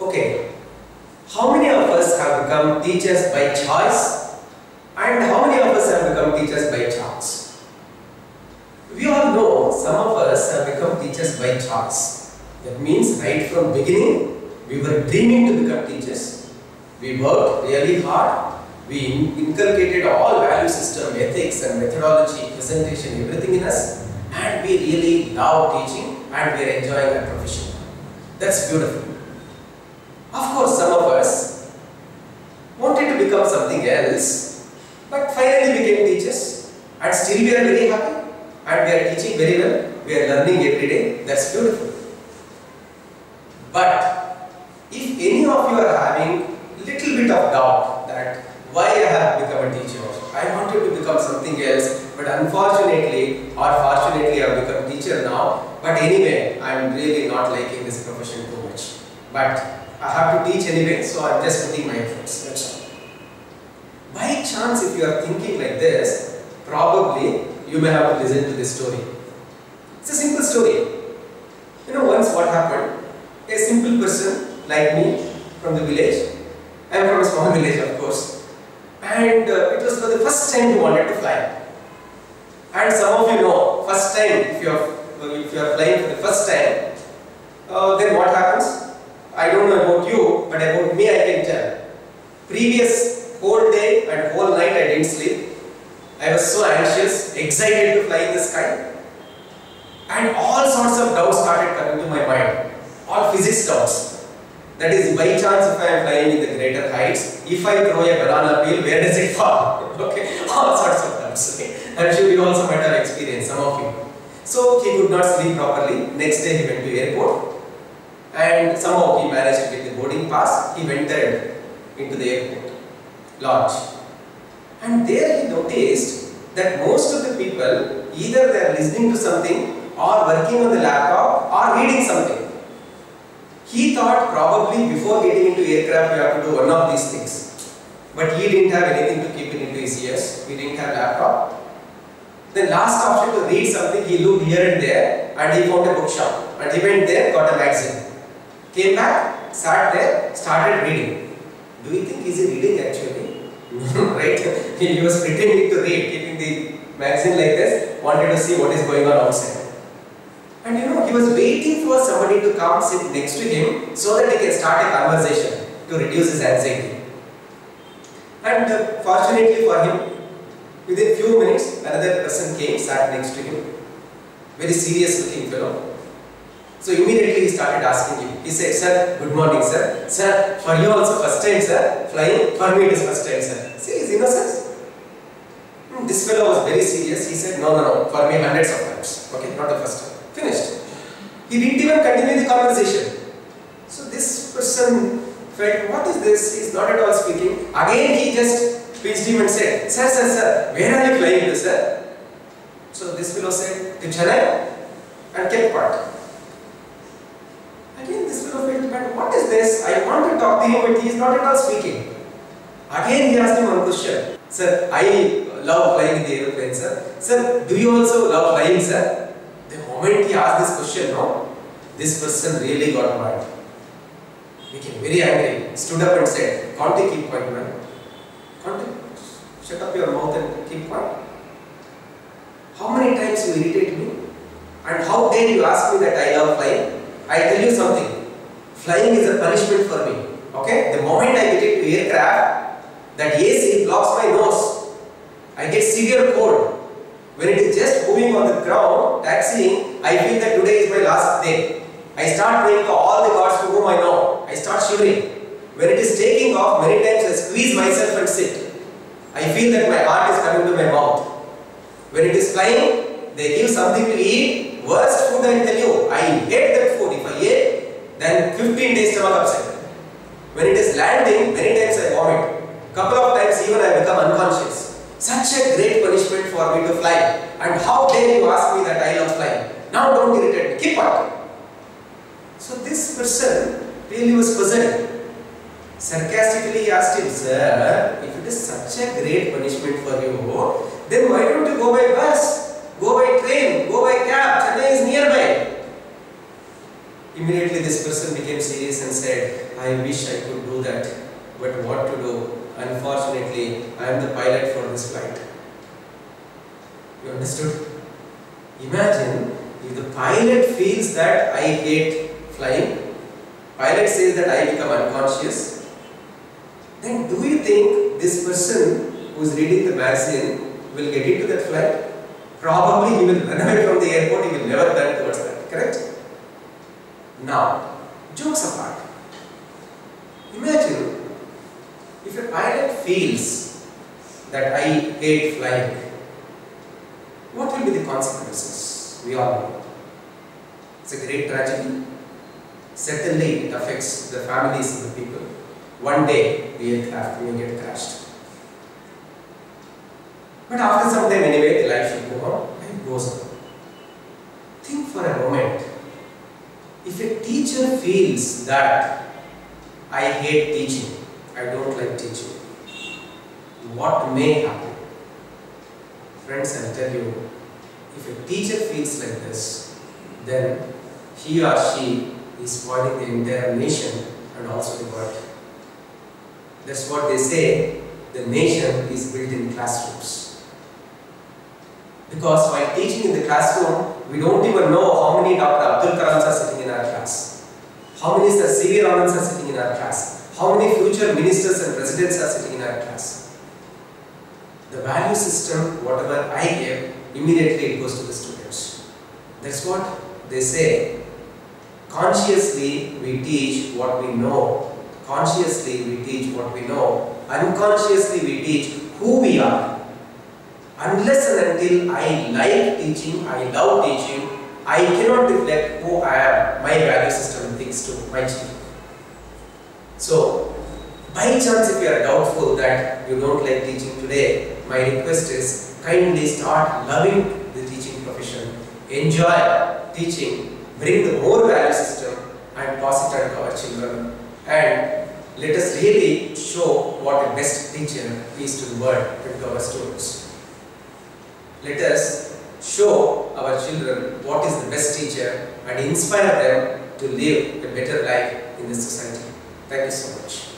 Okay, how many of us have become teachers by choice and how many of us have become teachers by chance? We all know some of us have become teachers by choice. That means right from beginning we were dreaming to become teachers. We worked really hard. We inculcated all value system, ethics and methodology, presentation, everything in us, and we really love teaching and we are enjoying our profession. That's beautiful. Of course, some of us wanted to become something else, but finally became teachers, and still we are very happy and we are teaching very well. We are learning every day. That's beautiful. But if any of you are having little bit of doubt that why I have become a teacher, I wanted to become something else, but unfortunately or fortunately I have become teacher now. But anyway, I am really not liking this profession too much. But I have to teach anyway, so I am just putting my efforts. That's all. By chance, if you are thinking like this, probably you may have to listen to this story. It's a simple story. You know, once what happened? A simple person like me from the village. I am from a small village, of course. And it was for the first time he wanted to fly. And some of you know, first time, if you are flying for the first time, then what happens? I don't know about you, but about me I can tell. Previous whole day and whole night I didn't sleep. I was so anxious, excited to fly in the sky. And all sorts of doubts started coming to my mind. All physics doubts. That is, by chance if I am flying in the greater heights, if I throw a banana peel, where does it fall? Okay, all sorts of doubts. Okay. I'm sure you also might have experienced, some of you. So he could not sleep properly. Next day he went to airport. And somehow he managed to get the boarding pass. He entered into the airport lodge. And there he noticed that most of the people, either they are listening to something or working on the laptop or reading something. He thought probably before getting into aircraft we have to do one of these things. But he didn't have anything to keep it into his ears. He didn't have laptop. The last option to read something, he looked here and there and he found a bookshop. And he went there, got a magazine. Came back, sat there, started reading. Do you think he's reading actually? Right? He was pretending to read, keeping the magazine like this, wanted to see what is going on outside. And you know, he was waiting for somebody to come sit next to him so that he can start a conversation to reduce his anxiety. And fortunately for him, within few minutes, another person came, sat next to him. Very serious looking fellow. So immediately he started asking him. He said, "Sir, good morning, sir. Sir, for you also first time, sir. Flying, for me it is first time, sir." See his innocence. This fellow was very serious. He said, no, for me hundreds of times. Okay, not the first time. Finished. He didn't even continue the conversation. So this person felt, what is this? He is not at all speaking. Again he just pinched him and said, Sir, where are you flying to, sir? So this fellow said, to Chennai, and kept quiet. Again this fellow felt bad. What is this? I want to talk to him, but he is not at all speaking. Again he asked him one question. Sir, I love flying in the aeroplane, sir. Sir, do you also love flying, sir? The moment he asked this question, no, this person really got mad. Became very angry, stood up and said, can't you keep quiet, man? Can't you shut up your mouth and keep quiet? How many times you irritate me? And how dare you ask me that I love flying? I tell you something, flying is a punishment for me. Okay? The moment I get into aircraft, that AC blocks my nose. I get severe cold. When it is just moving on the ground, taxiing, I feel that today is my last day. I start praying to all the gods to whom I know. I start shivering. When it is taking off, many times I squeeze myself and sit. I feel that my heart is coming to my mouth. When it is flying, they give something to eat. Worst food, I tell you, I hate that food. If I ate, then 15 days stomach upset. When it is landing, many times I vomit. Couple of times even I become unconscious. Such a great punishment for me to fly. And how dare you ask me that I love flying? Now don't irritate me. Keep quiet. So this person really was puzzled. Sarcastically he asked him, Sir, if it is such a great punishment for you, then why don't you go by bus? Go by train, go by cab, Chennai is nearby. Immediately this person became serious and said, I wish I could do that, but what to do? Unfortunately, I am the pilot for this flight. You understood? Imagine if the pilot feels that I hate flying, pilot says that I become unconscious, then do you think this person who is reading the magazine will get into that flight? Probably he will run away from the airport, he will never turn towards that, correct? Now, jokes apart, imagine if a pilot feels that I hate flying, what will be the consequences? We all know. It's a great tragedy. Certainly it affects the families of the people. One day the aircraft may get crashed. But after some time anyway, the life should go on and it goes on. Think for a moment. If a teacher feels that I hate teaching, I don't like teaching, what may happen? Friends, I'll tell you, if a teacher feels like this, then he or she is spoiling the entire nation and also the world. That's what they say, the nation is built in classrooms. Because while teaching in the classroom, we don't even know how many Dr. Abdul Kalams are sitting in our class, how many Sir C.V. Ramans are sitting in our class, how many future ministers and presidents are sitting in our class. The value system, whatever I give, immediately it goes to the students. That's what they say. Consciously we teach what we know. Consciously we teach what we know. Unconsciously we teach who we are. Unless and until I like teaching, I love teaching, I cannot reflect who I am, my value system thinks to my children. So, by chance if you are doubtful that you don't like teaching today, my request is kindly start loving the teaching profession, enjoy teaching, bring the more value system and pass it on to our children, and let us really show what a best teacher is to the world and to our students. Let us show our children what is the best teacher and inspire them to live a better life in this society. Thank you so much.